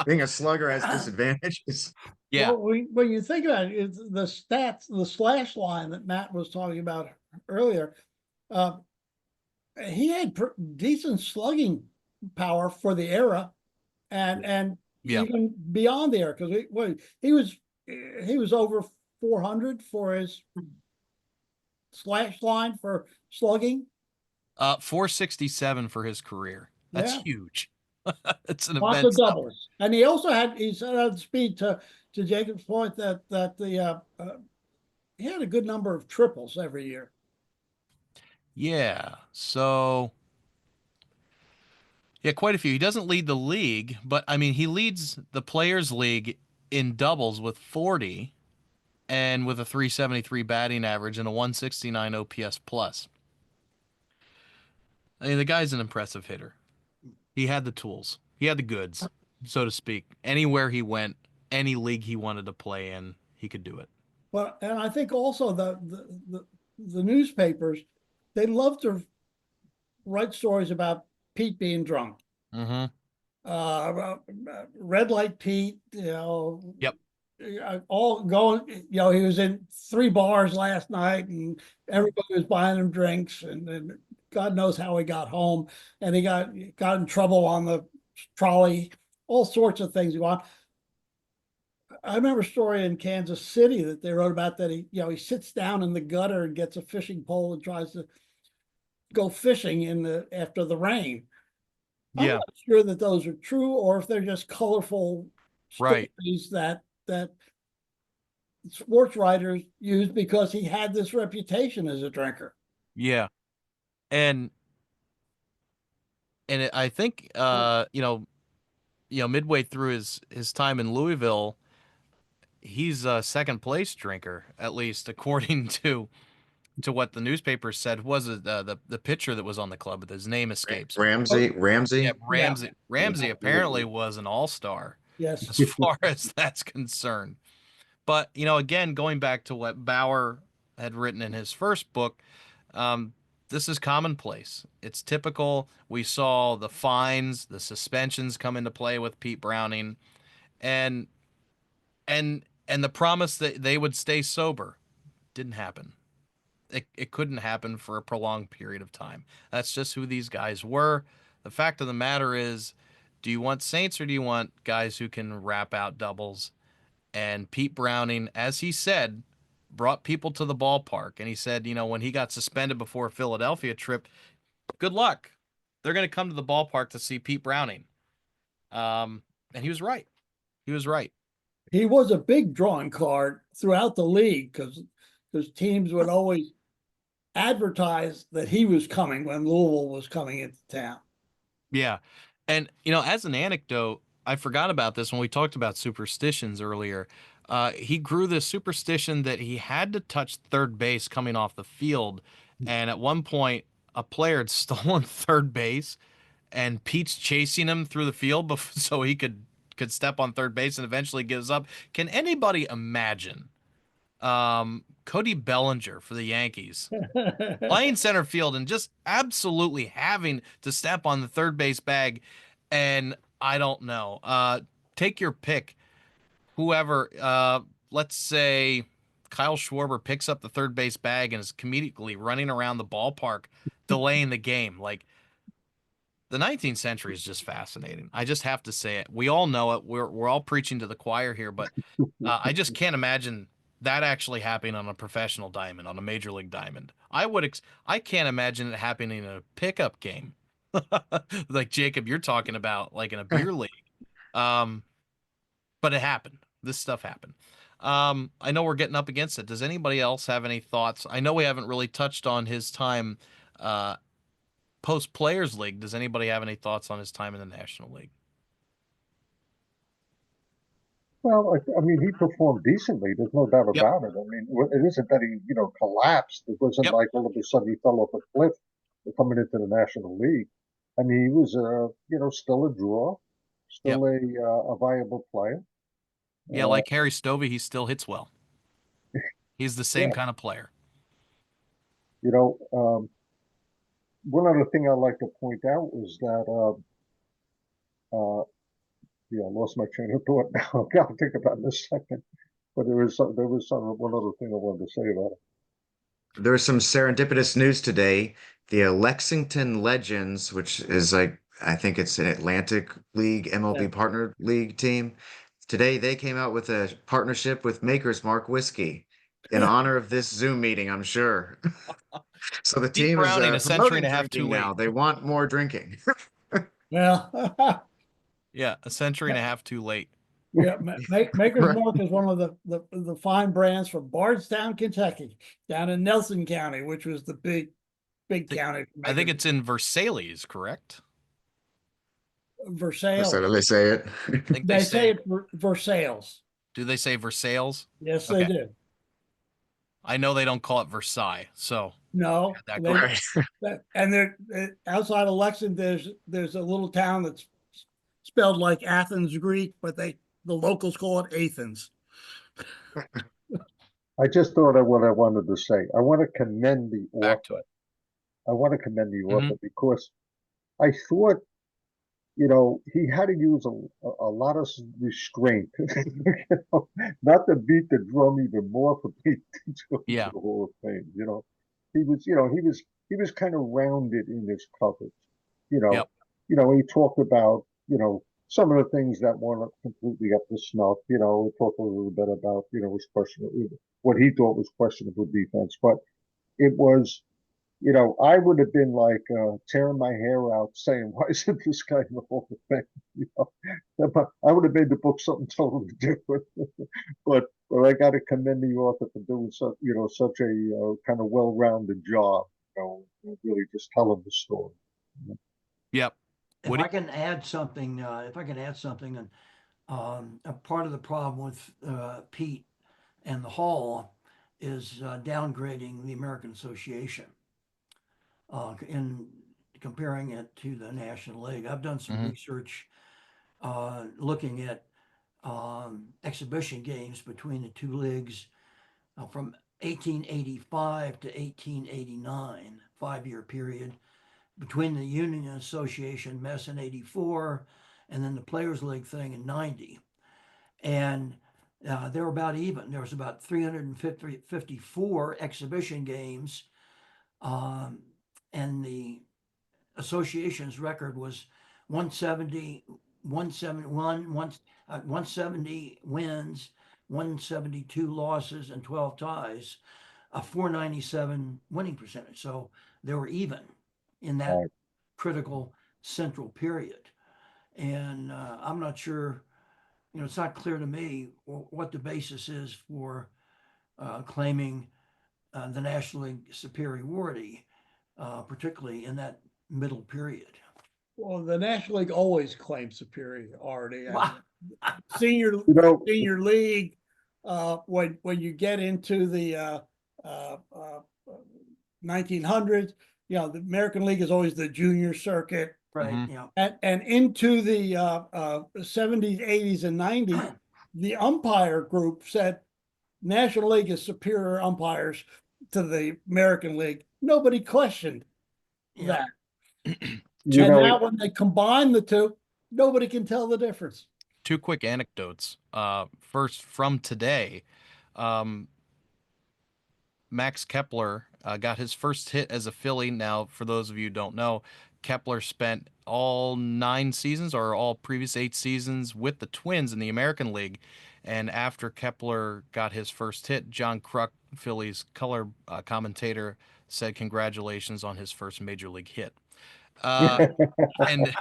Being a slugger has disadvantages. Yeah. Well, when you think about it, it's the stats, the slash line that Matt was talking about earlier, he had decent slugging power for the era, and Yeah. even beyond the era, because he was over 400 for his slash line for slugging. 467 for his career. That's Yeah. huge. It's an Lots immense of doubles, and he also had speed to Jacob's point that he had a good number of triples every year. Yeah. So, yeah, quite a few. He doesn't lead the league, but I mean, he leads the Players League in doubles with 40 and with a 373 batting average and a 169 OPS plus. I mean, the guy's an impressive hitter. He had the tools. He had the goods, so to speak. Anywhere he went, any league he wanted to play in, he could do it. Well, and I think also the newspapers, they love to write stories about Pete being drunk. Mm-hmm. Red Light Pete, you know. Yep. All going, you know, he was in 3 bars last night and everybody was buying him drinks, and God knows how he got home, and he got in trouble on the trolley, all sorts of things. I remember a story in Kansas City that they wrote about that he sits down in the gutter and gets a fishing pole and tries to go fishing after the rain. I'm Yeah. not sure that those are true or if they're just colorful Right. stories that sports writers use because he had this reputation as a drinker. Yeah. And I think midway through his time in Louisville, he's a second place drinker, at least according to what the newspaper said. Was it the pitcher that was on the club, but his name escapes me. Ramsey. Yeah, Ramsey apparently was an all-star Yes. as far as that's concerned. But, you know, again, going back to what Bauer had written in his first book, this is commonplace. It's typical. We saw the fines, the suspensions come into play with Pete Browning, and the promise that they would stay sober didn't happen. It couldn't happen for a prolonged period of time. That's just who these guys were. The fact of the matter is, do you want Saints or do you want guys who can rap out doubles? And Pete Browning, as he said, brought people to the ballpark. And he said, you know, when he got suspended before a Philadelphia trip, good luck. They're going to come to the ballpark to see Pete Browning. And he was right. He was right. He was a big drawing card throughout the league because teams would always advertise that he was coming when Louisville was coming into town. Yeah. And, you know, as an anecdote, I forgot about this when we talked about superstitions earlier. He grew this superstition that he had to touch third base coming off the field. And at one point, a player had stolen third base, and Pete's chasing him through the field so he could step on third base, and eventually gives up. Can anybody imagine Cody Bellinger for the Yankees playing center field and just absolutely having to step on the third base bag? And I don't know. Take your pick. Whoever, let's say Kyle Schwarber picks up the third base bag and is comedically running around the ballpark, delaying the game. Like, the 19th century is just fascinating. I just have to say it. We all know it. We're all preaching to the choir here, but I just can't imagine that actually happening on a professional diamond, on a major league diamond. I can't imagine it happening in a pickup game. Like Jacob, you're talking about, like in a beer league. But it happened. This stuff happened. I know we're getting up against it. Does anybody else have any thoughts? I know we haven't really touched on his time post Players League. Does anybody have any thoughts on his time in the National League? Well, I mean, he performed decently. There's no doubt Yep. about it. I mean, it isn't that he, collapsed. It wasn't Yep. like all of a sudden he fell off a cliff coming into the National League. I mean, he was, still a draw. still a viable player. Yeah, like Harry Stovey, he still hits well. He's the same Yeah. kind of player. You know, one other thing I'd like to point out was that, yeah, I lost my train of thought now. I'll think about it in a second. But there was one other thing I wanted to say about it. There's some serendipitous news today. The Lexington Legends, which is like, I think it's an Atlantic League MLB Yeah. partner league team. Today they came out with a partnership with Maker's Mark Whiskey in honor of this Zoom meeting, I'm sure. So the Deep team is Browning, a century promoting and a half too drinking now. late. They want more drinking. Well, Yeah, a century and a half too late. yeah, Maker's Right. Mark is one of the fine brands from Bardstown, Kentucky, down in Nelson County, which was the big county. for I think Maker's. it's in Versailles, correct? Is that Versailles. how they say it? I think They say it Versailles. Do they say Versailles? Yes, Okay. they do. I know they don't call it Versailles, so No, that they, Right. and they're outside of Lexington. There's a little town that's spelled like Athens Greek, but the locals call it Athens. I just thought of what I wanted to say. I want to commend the back to author. it. I want to commend the Mhm. author because I thought, you know, he had to use a lot of restraint, you know, not to beat the drum even more for Pete to Yeah. the Hall of Fame. You know, he was, you know, he was kind of rounded in his coverage. You know, Yep. you know, he talked about, you know, some of the things that weren't completely up to snuff. You know, he talked a little bit about, you know, his what he thought was questionable defense, but it was, you know, I would have been like tearing my hair out saying, why isn't this guy in the Hall of Fame? You know, I would have made the book something totally different. but I got to commend the author for doing such, you know, such a kind of well-rounded job, you know, really just telling the story. Yep. If Woody? I can add something, and a part of the problem with Pete and the Hall is downgrading the American Association in comparing it to the National League. I've done some Mhm. research looking at exhibition games between the two leagues from 1885 to 1889, 5-year period, between the Union Association mess in 84 and then the Players League thing in 90. And they were about even. There was about 354 exhibition games, and the association's record was 170, 171, 170 wins, 172 losses, and 12 ties, a 497 winning percentage. So they were even in that Right. critical central period. And I'm not sure, you know, it's not clear to me what the basis is for claiming the National League superiority, particularly in that middle period. Well, the National League always claims superiority. Wow. Senior You know, league, when you get into the 1900s, you know, the American League is always the junior circuit, Right. Mhm. Yeah. and into the 70s, 80s, and 90s, the umpire group said National League is superior umpires to the American League. Nobody questioned Yeah. that. you And know, now when they combine the two, nobody can tell the difference. Two quick anecdotes. First, from today, Max Kepler got his first hit as a Philly. Now, for those of you who don't know, Kepler spent all 9 seasons or all previous 8 seasons with the Twins in the American League. And after Kepler got his first hit, John Kruk, Phillies color commentator, said congratulations on his first major league hit. And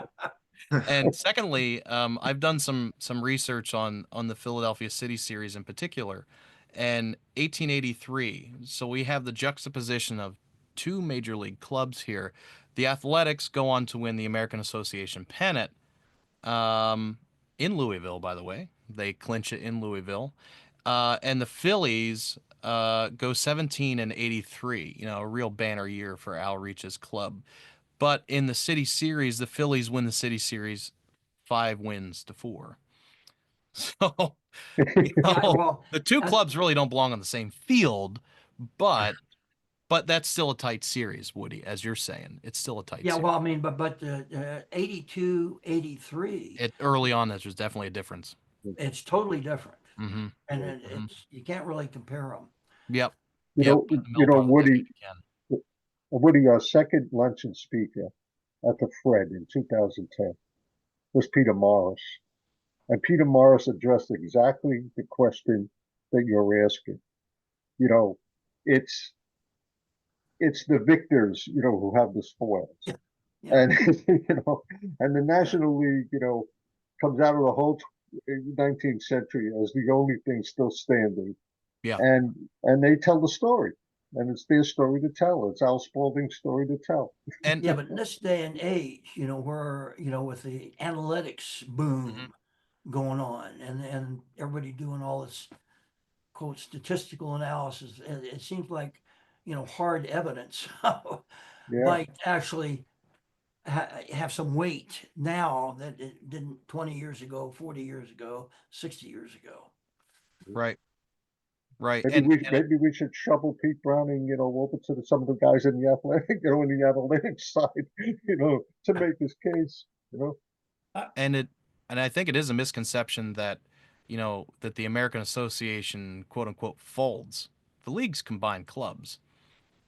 and secondly, I've done some research on the Philadelphia City series in particular, and 1883. So we have the juxtaposition of two major league clubs here. The Athletics go on to win the American Association pennant in Louisville. By the way, they clinch it in Louisville, and the Phillies go 17 and 83. You know, a real banner year for Al Reach's club. But in the City Series, the Phillies win the City Series 5 wins to 4. So, Yeah, well, the two I- clubs really don't belong on the same field, but that's still a tight series, Woody, as you're saying. It's still a tight yeah, series. well, I mean, but 82, 83, Early on, there's definitely a difference. it's totally different. Mm-hmm. And it's, you can't really compare them. Yep. You Yep. know, Put the you Mill know, on the Woody, decade again. Woody, our second luncheon speaker at the Fred in 2010 was Peter Morris. And Peter Morris addressed exactly the question that you're asking. You know, it's the victors, you know, who have the spoils. Yeah. And you know, and the National League, you know, comes out of the whole 19th century as the only thing still standing. Yeah. And they tell the story. And it's their story to tell. It's Al Spalding's story to tell. And Yeah, but in this day and age, where, with the analytics boom Mhm. going on and everybody doing all this quote statistical analysis, it seems like, hard evidence Yeah. might actually have some weight now that it didn't 20 years ago, 40 years ago, 60 years ago. right. Right. Maybe we should shovel Pete Browning, you know, over to some of the guys in the athletic, you know, in the athletic side, you know, to make his case, you know. And I think it is a misconception that, that the American Association, quote unquote, folds. The leagues combine clubs.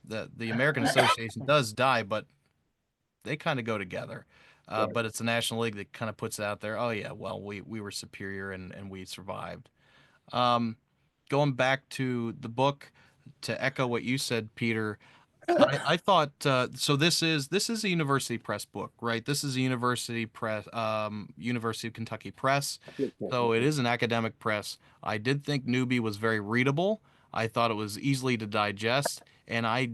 The American Association does die, but they kind of go together. Right. But it's the National League that kind of puts it out there. Oh yeah, well we were superior and we survived. Going back to the book, to echo what you said, Peter, I thought so. This is a university press book, right? This is a university press, University of Kentucky Press. So it is an academic press. I did think Newby was very readable. I thought it was easily to digest, and I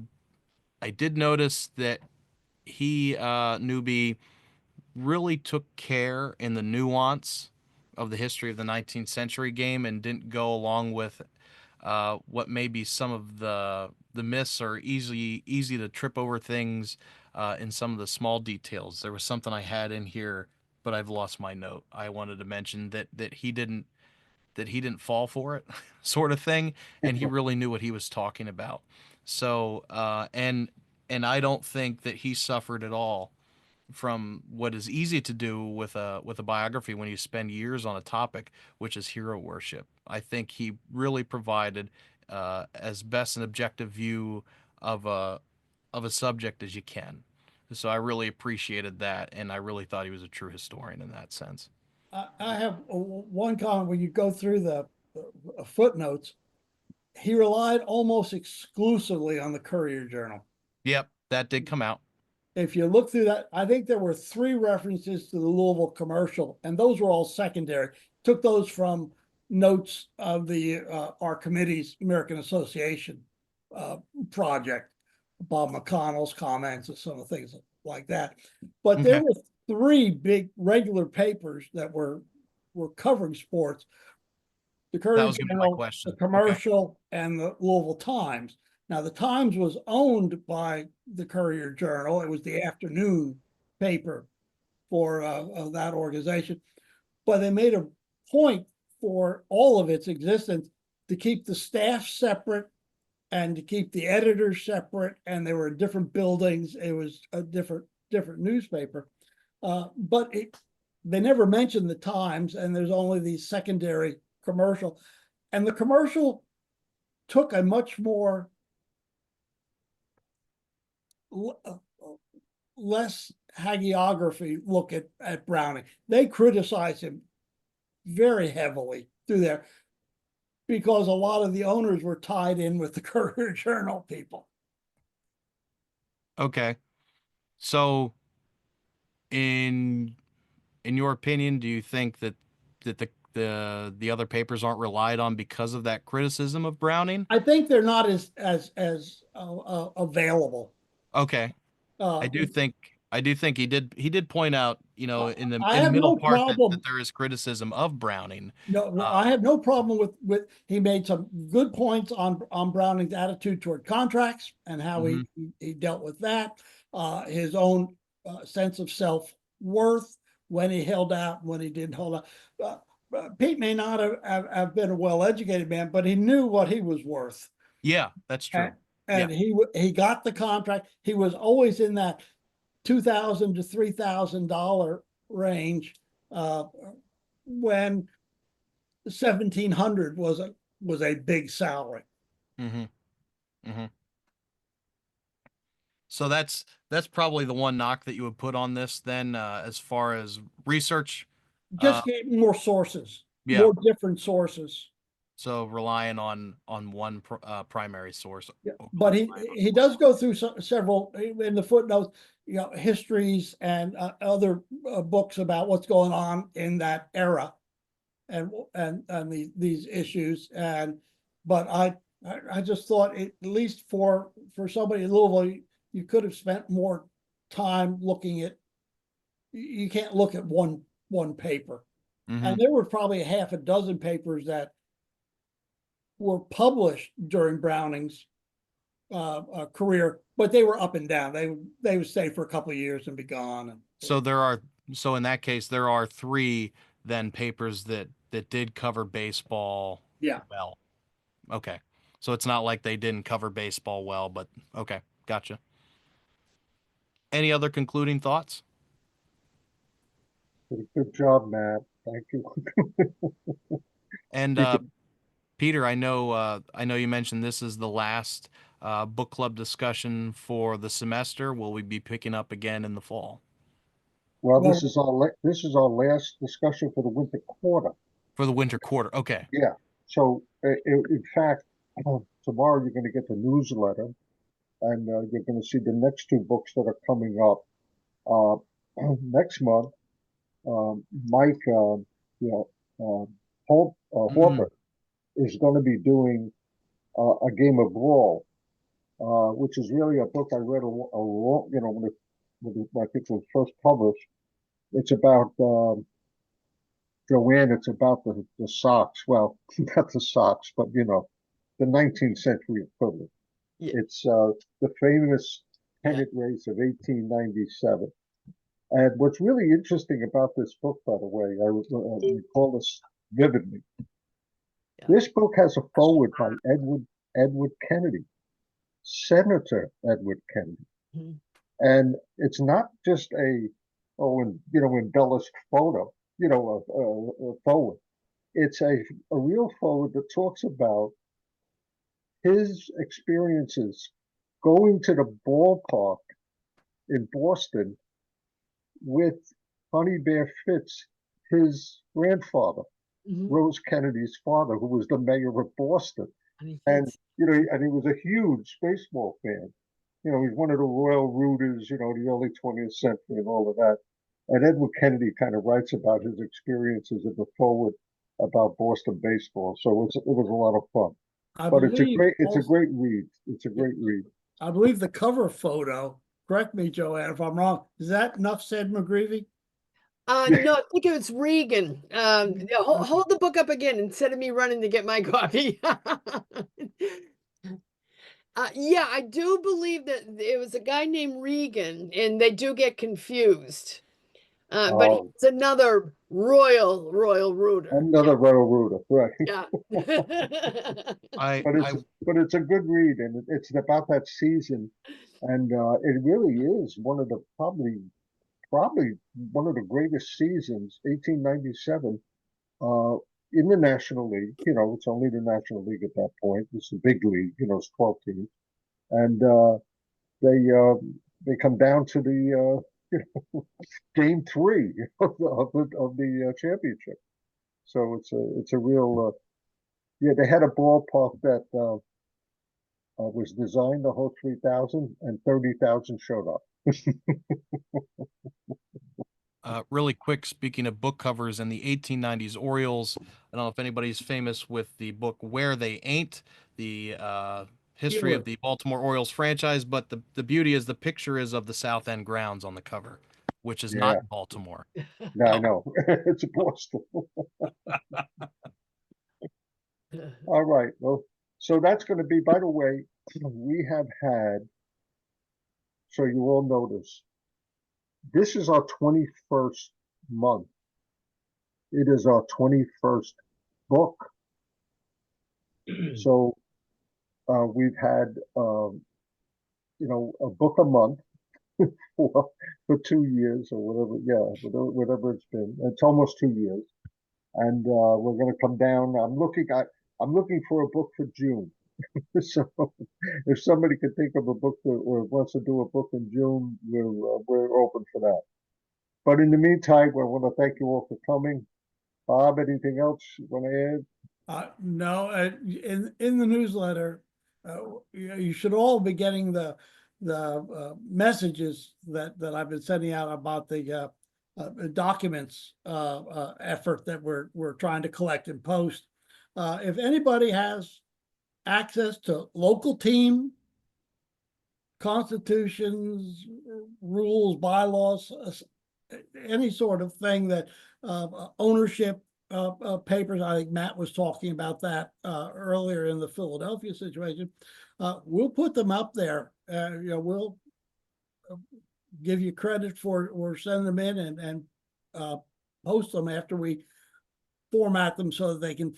did notice that Newby really took care in the nuance of the history of the 19th century game and didn't go along with what may be some of the myths or easy to trip over things in some of the small details. There was something I had in here, but I've lost my note. I wanted to mention that he didn't fall for it, sort of thing, and he really knew what he was talking about. So and I don't think that he suffered at all from what is easy to do with a biography when you spend years on a topic, which is hero worship. I think he really provided as best an objective view of a subject as you can. So I really appreciated that, and I really thought he was a true historian in that sense. I have one comment. When you go through the footnotes, he relied almost exclusively on the Courier Journal. Yep, that did come out. If you look through that, I think there were 3 references to the Louisville Commercial, and those were all secondary. Took those from notes of the our committee's American Association project, Bob McConnell's comments and some of the things like that. But there Okay. were 3 big regular papers that were covering sports: the That Courier was gonna be my Journal, question. the Okay. Commercial, and the Louisville Times. Now, the Times was owned by the Courier Journal. It was the afternoon paper for that organization. But they made a point for all of its existence to keep the staff separate and to keep the editors separate. And they were in different buildings. It was a different newspaper. But they never mentioned the Times, and there's only the secondary Commercial. And the Commercial took a much more less hagiography look at Browning. They criticized him very heavily through there because a lot of the owners were tied in with the Courier Journal people. Okay. So in your opinion, do you think that the other papers aren't relied on because of that criticism of Browning? I think they're not as available. Okay. I do think he did point out, in the I have middle no part that problem. there is criticism of Browning. No, I have no problem with he made some good points on Browning's attitude toward contracts and how he dealt with that, his own sense of self-worth, when he held out, and when he didn't hold out. Pete may not have been a well-educated man, but he knew what he was worth. Yeah, that's true. And he got the contract. He was always in that $2,000 to $3,000 range, when 1,700 was a big salary. Mm-hmm. Mm-hmm. So that's probably the one knock that you would put on this then, as far as research. Just get more sources, Yeah. more different sources. So relying on one primary source. Yeah, but he does go through several in the footnotes, histories and other books about what's going on in that era, and these issues. But I just thought at least for somebody in Louisville, you could have spent more time looking at. You can't look at one paper, Mm-hmm. and there were probably a half a dozen papers that were published during Browning's career, but they were up and down. They would stay for a couple of years and be gone. So in that case, there are 3 then papers that did cover baseball. Yeah. Well, okay. So it's not like they didn't cover baseball well, but okay, gotcha. Any other concluding thoughts? Good job, Matt. Thank you. And Peter, I know you mentioned this is the last book club discussion for the semester. Will we be picking up again in the fall? Well, this is our last discussion for the winter quarter. For the winter quarter, okay. Yeah. So, in fact, tomorrow you're going to get the newsletter, and you're going to see the next 2 books that are coming up. Next month, Mike, Horford is going to be doing a game of Brawl, which is really a book I read when I think it was first published. It's about Joanne. It's about the Sox. Well, not the Sox, but the 19th century equivalent. Yeah. It's the famous pennant race of 1897. And what's really interesting about this book, by the way, I recall this vividly. Yeah. This book has a foreword by Edward Kennedy, Senator Edward Kennedy. Mhm. And it's not just embellished photo, a forward. It's a real forward that talks about his experiences going to the ballpark in Boston with Honey Bear Fitz, his grandfather, Mhm. Rose Kennedy's father, who was the mayor of Boston. Honey And, Fitz. and he was a huge baseball fan. He's one of the Royal Rooters, the early 20th century and all of that. And Edward Kennedy kind of writes about his experiences in the forward about Boston baseball. So it was a lot of fun. But it's a great read. It's a great read. I believe the cover photo, correct me, Joanne, if I'm wrong, is that Nuff Said McGreevy? No, I think it was Regan. Yeah, hold the book up again instead of me running to get my coffee. Yeah, I do believe that it was a guy named Regan, and they do get confused. But it's another royal rooter. Another Royal Rooter, right? Yeah. But it's a good read, and it's about that season, and it really is one of the probably one of the greatest seasons, 1897, in the National League. It's only the National League at that point. It's the big league. It's 12 teams, and they come down to the game 3 of the championship. So it's a real they had a ballpark that was designed to hold 3,000, and 30,000 showed up. Really quick, speaking of book covers in the 1890s Orioles, I don't know if anybody's famous with the book Where They Ain't, the history of the Baltimore Orioles franchise, but the beauty is the picture is of the South End grounds on the cover, which is not Baltimore. No, I know. It's Boston. All right. Well, so that's going to be, by the way, we have had, so you all notice, this is our 21st month, it is our 21st book. So we've had, a book a month for 2 years or whatever. Yeah, whatever it's been. It's almost 2 years, and we're going to come down. I'm looking for a book for June. So if somebody could think of a book or wants to do a book in June, we're open for that. But in the meantime, I want to thank you all for coming. Bob, anything else you want to add? No, in the newsletter, you should all be getting the messages that I've been sending out about the documents effort that we're trying to collect and post. If anybody has access to local team constitutions, rules, bylaws, any sort of thing that ownership papers. I think Matt was talking about that earlier in the Philadelphia situation. We'll put them up there. We'll give you credit for or send them in and post them after we format them so that they can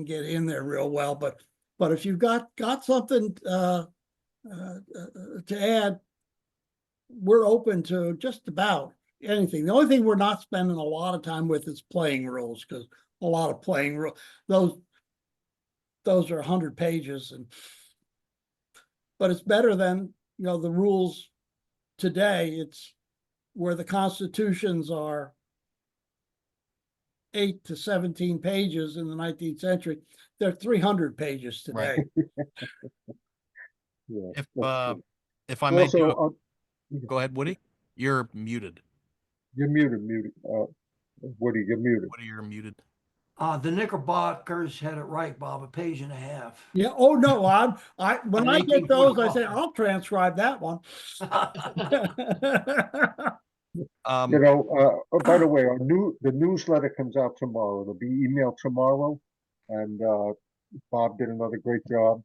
get in there real well. But if you've got something to add, we're open to just about anything. The only thing we're not spending a lot of time with is playing rules, because a lot of playing rules, those are 100 pages, but it's better than the rules today. It's where the constitutions are 8 to 17 pages in the 19th century. They're 300 pages today. Yeah, If I may also, go ahead, Woody. You're muted. you're muted. Woody, you're muted. Woody, you're muted. The Knickerbockers had it right, Bob, a page and a half. Yeah. Oh no. When I get those, I say 1845. I'll transcribe that one. By the way, the newsletter comes out tomorrow. It'll be emailed tomorrow, and Bob did another great job.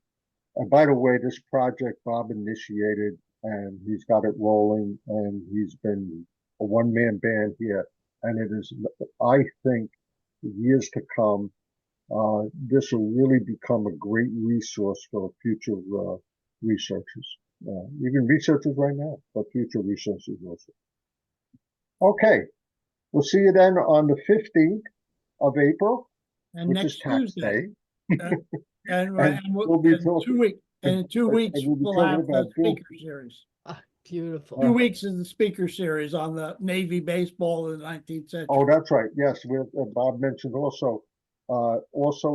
And by the way, this project Bob initiated, and he's got it rolling, and he's been a one-man band here, and it is, I think, years to come, this will really become a great resource for future researchers, even researchers right now, but future researchers also. Okay, we'll see you then on the 15th of April, And which is next tax Tuesday. day. And we'll be in talking- 2 weeks. And in 2 weeks, we'll be we'll talking have the about Bill. speaker series. Beautiful. 2 weeks is the speaker series on the Navy baseball in the 19th century. Oh, that's right. Yes, Bob mentioned also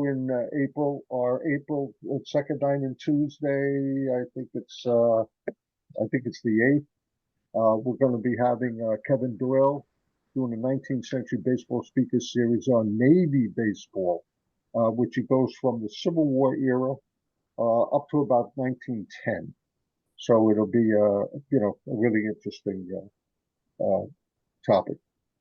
in April, our April second night and Tuesday. I think it's the 8th. We're going to be having Kevin Doyle doing the 19th century baseball speaker series on Navy baseball, which it goes from the Civil War era up to about 1910. So it'll be a really interesting topic.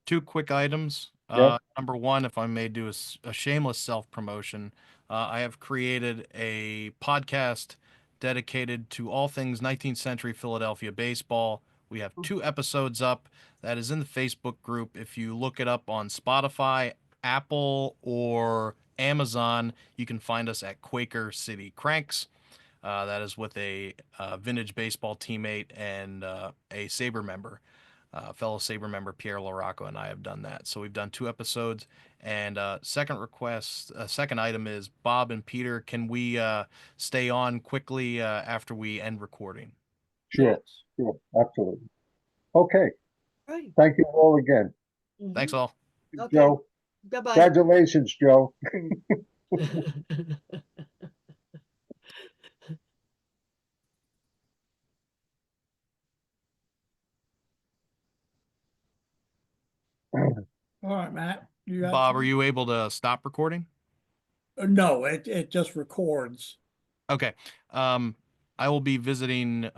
2 quick items. Yep. Number one, if I may do a shameless self-promotion, I have created a podcast dedicated to all things 19th century Philadelphia baseball. We have 2 episodes up. That is in the Facebook group. If you look it up on Spotify, Apple, or Amazon, you can find us at Quaker City Cranks. That is with a vintage baseball teammate and a SABR member. Fellow SABR member Pierre LaRocco and I have done that. So we've done 2 episodes. And second item is, Bob and Peter, can we stay on quickly after we end recording? Sure, absolutely. Okay, Right. thank you all again. Thanks all. Okay. Joe, Bye-bye. congratulations, Joe. All right, Matt. You got Bob, are you able to stop recording? No, it just records. Okay. I will be visiting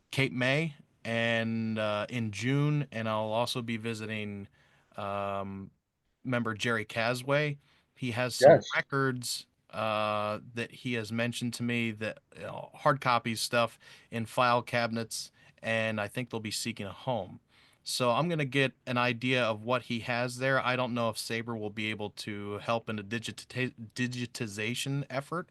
Cape May and in June, and I'll also be visiting member Jerry Casway. He has some Yes. records that he has mentioned to me, that hard copy stuff in file cabinets, and I think they'll be seeking a home. So I'm going to get an idea of what he has there. I don't know if SABR will be able to help in a digitization effort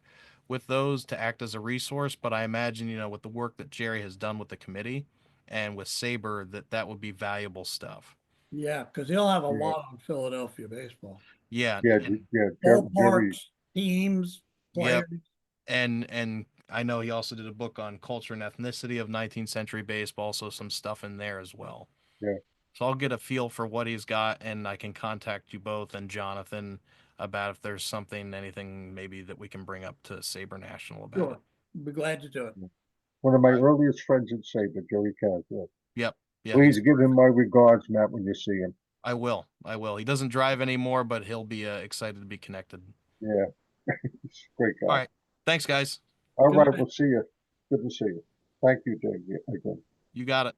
with those to act as a resource, but I imagine, you know, with the work that Jerry has done with the committee and with SABR, that would be valuable stuff. Yeah, because he'll have a Yeah. lot on Philadelphia baseball. Yeah. Yeah, and- Jerry, Ballparks, teams, Yep. players. and I know he also did a book on culture and ethnicity of 19th century baseball, so some stuff in there as well. Yeah. So I'll get a feel for what he's got, and I can contact you both and Jonathan about if there's anything maybe that we can bring up to SABR National about Sure, it. be glad to do it. one of my Right. earliest friends at Sabre, Jerry Caswell. Yep. Yeah. Please he's give him terrific. my regards, Matt, when you see him. I will. He doesn't drive anymore, but he'll be excited to be connected. Yeah, he's a great All guy. right. Thanks, guys. All Good right, night. we'll see you. Good to see you. Thank you, Jay, again. You got it.